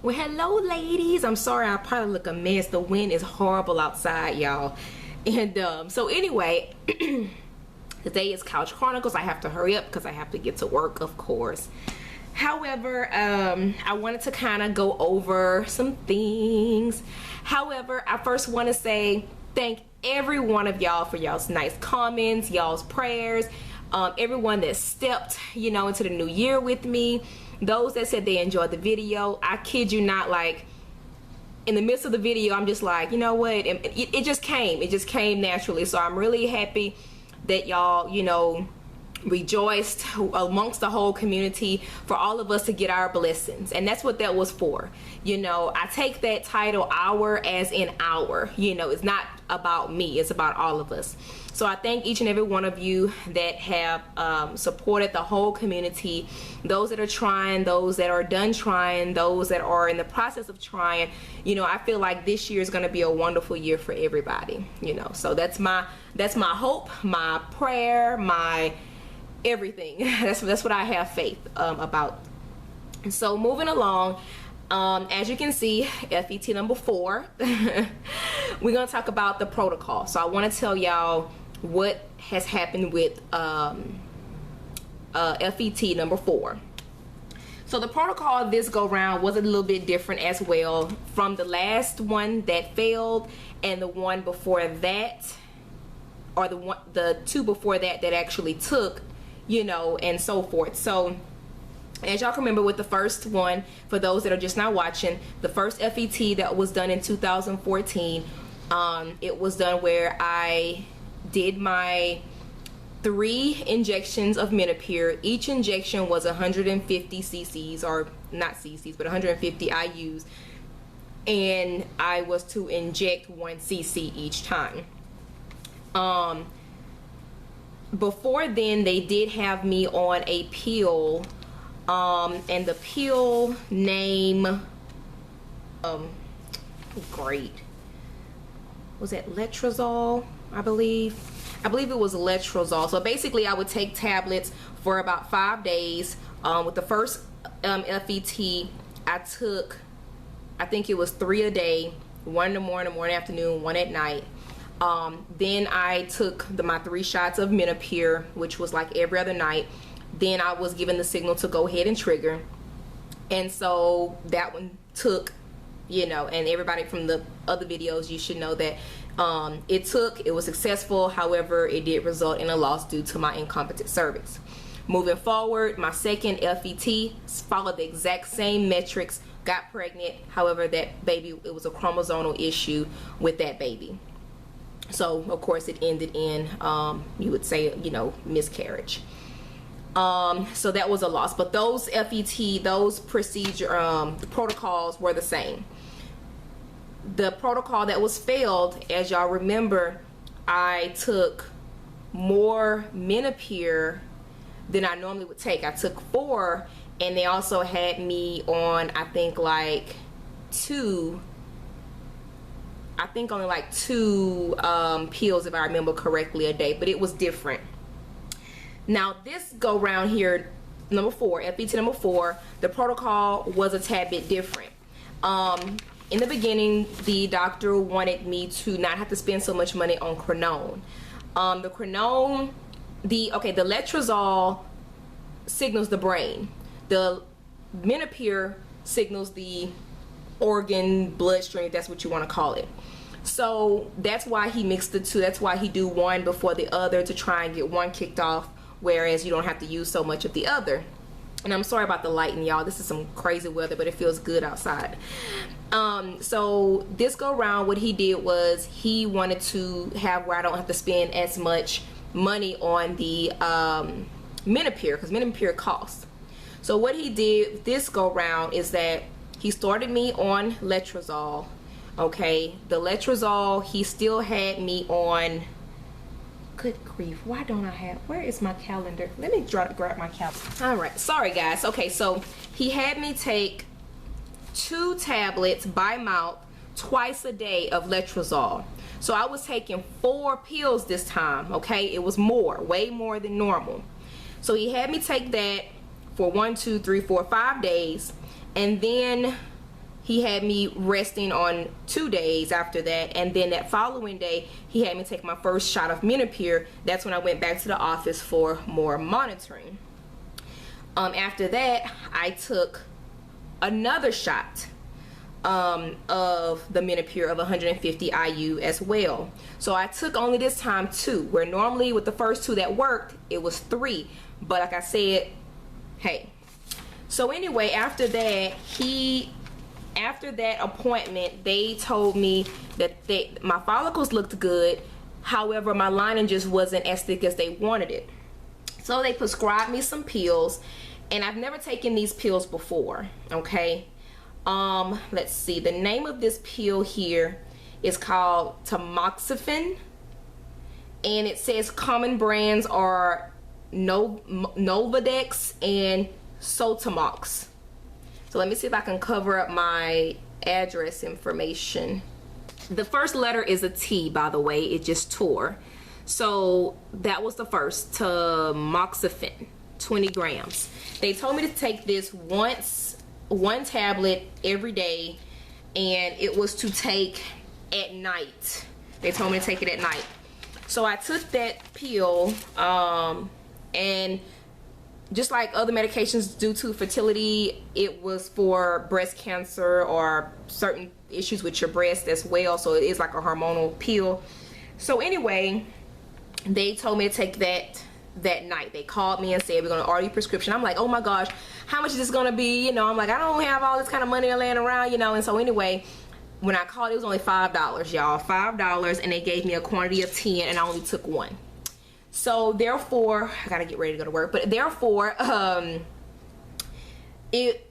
Well, hello ladies. I'm sorry I probably look a mess. The wind is horrible outside, y'all. And so anyway, today is Couch Chronicles. I have to hurry up because I have to get to work, of course. However, I wanted to kind of go over some things. However, I first want to say thank every one of y'all for y'all's nice comments, y'all's prayers, everyone that stepped, into the new year with me. Those that said they enjoyed the video. I kid you not, like in the midst of the video, I'm just like, you know what? It just came naturally. So I'm really happy that y'all, rejoiced amongst the whole community for all of us to get our blessings. And that's what that was for. I take that title our as in our, it's not about me, it's about all of us. So I thank each and every one of you that have supported the whole community, those that are trying, those that are done trying, those that are in the process of trying. I feel like this year is going to be a wonderful year for everybody, so that's my hope, my prayer, my everything. That's what I have faith about. So moving along, as you can see, FET number 4, we're gonna talk about the protocol. So I want to tell y'all what has happened with FET number 4. So the protocol this go round was a little bit different as well from the last one that failed and the one before that, or the two before that actually took, and so forth. So as y'all can remember with the first one, for those that are just now watching, the first FET that was done in 2014, it was done where I did my 3 injections of Menopur. Each injection was 150 cc's, or not cc's, but 150 IUs, and I was to inject 1 cc each time. Before then, they did have me on a pill, and the pill name, great, was it letrozole? I believe it was letrozole. So basically I would take tablets for about 5 days. With the first FET, I took, I think it was 3 a day, 1 in the morning, 1 afternoon, 1 at night. Then I took my 3 shots of Menopur, which was like every other night. Then I was given the signal to go ahead and trigger, and so that one took, and everybody from the other videos, you should know that it was successful. However, it did result in a loss due to my incompetent cervix. Moving forward, my second FET followed the exact same metrics, got pregnant. However, that baby, it was a chromosomal issue with that baby. So of course it ended in, you would say, miscarriage. So that was a loss. But those FET, those procedure, the protocols were the same. The protocol that was failed, as y'all remember, I took more Menopur than I normally would take. I took 4, and they also had me on, I think like 2, only like 2 pills, if I remember correctly, a day, but it was different. Now this go round here, number 4, FET number 4, the protocol was a tad bit different. In the beginning, the doctor wanted me to not have to spend so much money on Crenone. The Crenone, the letrozole signals the brain. The Menopur signals the organ, bloodstream, if that's what you want to call it. So that's why he mixed the 2. That's why he do one before the other, to try and get one kicked off, whereas you don't have to use so much of the other. And I'm sorry about the lighting, y'all. This is some crazy weather, but it feels good outside. So this go round, what he did was he wanted to have where I don't have to spend as much money on the Menopur, because Menopur costs. So what he did this go round is that he started me on letrozole. Okay, the letrozole, he still had me on, good grief, why don't I have, where is my calendar? Let me grab my calendar. All right, sorry guys. Okay, so he had me take 2 tablets by mouth twice a day of letrozole. So I was taking 4 pills this time. Okay, it was more, way more than normal. So he had me take that for 1, 2, 3, 4, 5 days, and then he had me resting on 2 days after that, and then that following day he had me take my first shot of Menopur. That's when I went back to the office for more monitoring. After that, I took another shot of the Menopur of 150 IU as well. So I took only this time 2, where normally with the first 2 that worked, it was 3. But like I said, hey. So anyway, after that appointment, they told me that my follicles looked good. However, my lining just wasn't as thick as they wanted it. So they prescribed me some pills, and I've never taken these pills before, okay? Let's see, the name of this pill here is called tamoxifen, and it says common brands are Novadex and Sotamox. So let me see if I can cover up my address information. The first letter is a T, by the way. It just tore. So that was the first, tamoxifen, 20 grams. They told me to take this one tablet every day, and it was to take at night. They told me to take it at night. So I took that pill, and just like other medications due to fertility, it was for breast cancer or certain issues with your breast as well. So it is like a hormonal pill. So anyway, they told me to take that night. They called me and said, we're going to order your prescription. I'm like, oh my gosh, how much is this going to be? You know, I'm like, I don't have all this kind of money laying around, you know. And so anyway, when I called, it was only $5, y'all. $5, and they gave me a quantity of 10, and I only took 1. So therefore, I gotta get ready to go to work, but therefore, it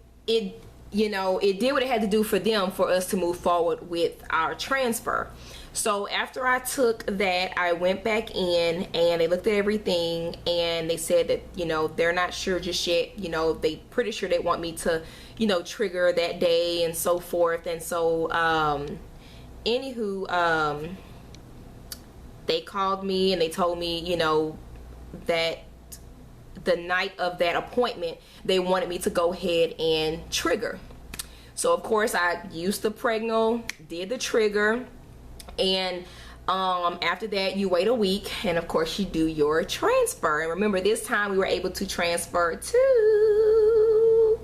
you know, it did what it had to do for them for us to move forward with our transfer. So after I took that, I went back in and they looked at everything, and they said that, you know, they're not sure just yet. You know, they pretty sure they want me to, you know, trigger that day and so forth. And so, anywho, they called me and they told me, you know, that the night of that appointment, they wanted me to go ahead and trigger. So of course I used the Pregno, did the trigger, and after that you wait a week, and of course you do your transfer. And remember, this time we were able to transfer to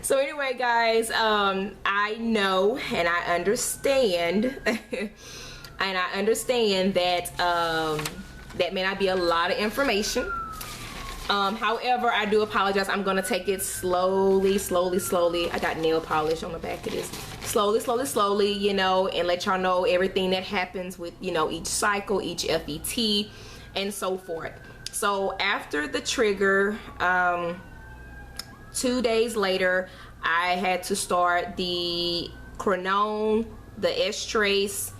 So anyway, guys, I know and I understand and I understand that that may not be a lot of information. However, I do apologize. I'm gonna take it slowly. I got nail polish on the back of this. Slowly, you know, and let y'all know everything that happens with, you know, each cycle, each FET, and so forth. So after the trigger, 2 days later, I had to start the Crenone, the Estrace,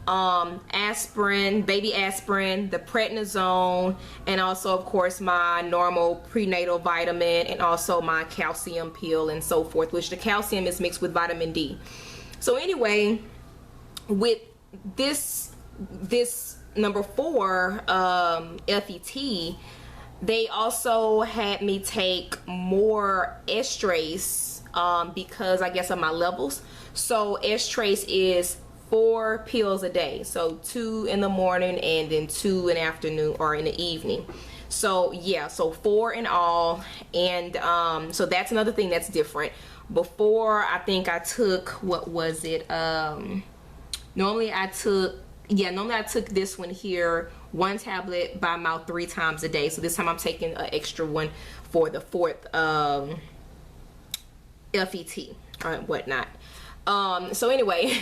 aspirin, baby aspirin, the prednisone, and also of course my normal prenatal vitamin, and also my calcium pill and so forth, which the calcium is mixed with vitamin D. So anyway, with this number 4 FET, they also had me take more Estrace because I guess of my levels. So Estrace is 4 pills a day, so 2 in the morning and then 2 in the afternoon or in the evening. So yeah, so 4 in all. And so that's another thing that's different. Before, I think I took, what was it, normally I took this one here, 1 tablet by mouth 3 times a day. So this time I'm taking an extra one for the 4th FET or whatnot. So anyway,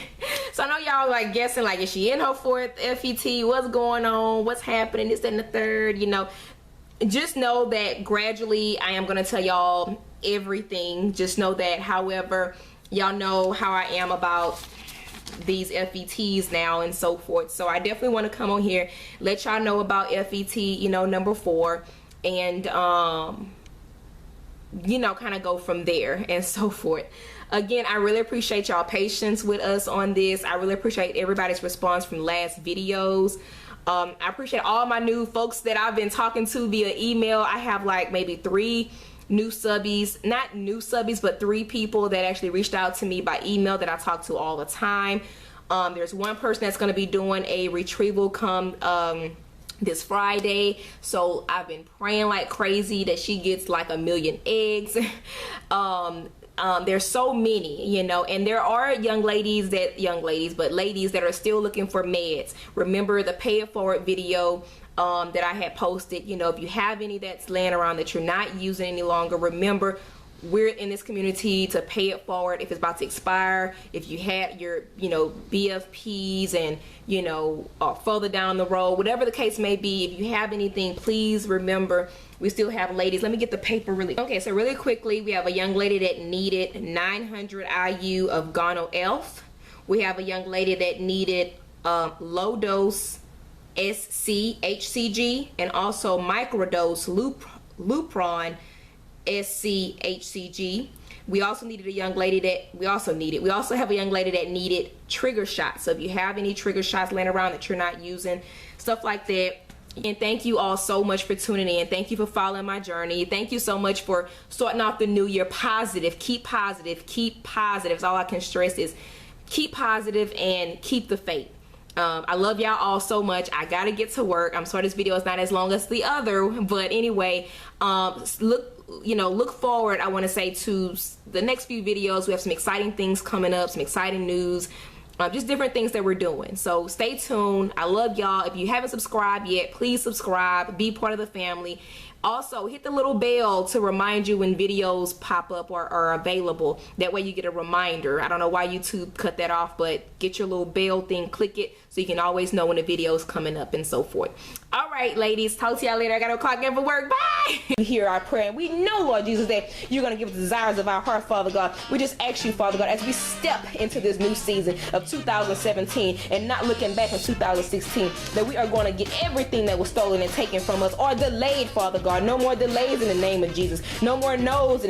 so I know y'all like guessing, like, is she in her 4th FET? What's going on? What's happening? This and the third, you know. Just know that gradually I am gonna tell y'all everything. Just know that, however, y'all know how I am about these FETs now and so forth. So I definitely want to come on here, let y'all know about FET, you know, number 4, and you know, kind of go from there and so forth. Again, I really appreciate y'all patience with us on this. I really appreciate everybody's response from last videos. I appreciate all my new folks that I've been talking to via email. I have like maybe 3 new subbies, not new subbies, but 3 people that actually reached out to me by email that I talk to all the time. There's one person that's going to be doing a retrieval come this Friday, so I've been praying like crazy that she gets like 1,000,000 eggs. There's so many, you know, and there are ladies that are still looking for meds. Remember the pay it forward video that I had posted. You know, if you have any that's laying around that you're not using any longer, remember we're in this community to pay it forward if it's about to expire. If you had your, you know, BFPs and, you know, further down the road, whatever the case may be, if you have anything, please remember we still have ladies. Let me get the paper really. Okay, so really quickly, we have a young lady that needed 900 IU of Gono-Elf. We have a young lady that needed low dose SC-HCG and also microdose Lupron SC-HCG. We also needed a young lady that we also have a young lady that needed trigger shots. So if you have any trigger shots laying around that you're not using, stuff like that. And thank you all so much for tuning in. Thank you for following my journey. Thank you so much for starting off the new year positive. Keep positive. Keep positive. That's all I can stress is keep positive and keep the faith. I love y'all all so much. I gotta get to work. I'm sorry this video is not as long as the other, but anyway, look forward, I want to say, to the next few videos. We have some exciting things coming up, some exciting news, just different things that we're doing. So stay tuned. I love y'all. If you haven't subscribed yet, please subscribe, be part of the family. Also, hit the little bell to remind you when videos pop up or are available. That way you get a reminder. I don't know why YouTube cut that off, but get your little bell thing, click it, so you can always know when the video is coming up and so forth. All right, ladies, talk to y'all later. I gotta clock in for work. Bye. We hear our prayer, and we know, Lord Jesus, that you're gonna give us the desires of our heart, Father God. We just ask you, Father God, as we step into this new season of 2017 and not looking back in 2016, that we are going to get everything that was stolen and taken from us or delayed, Father God. No more delays in the name of Jesus. No more no's.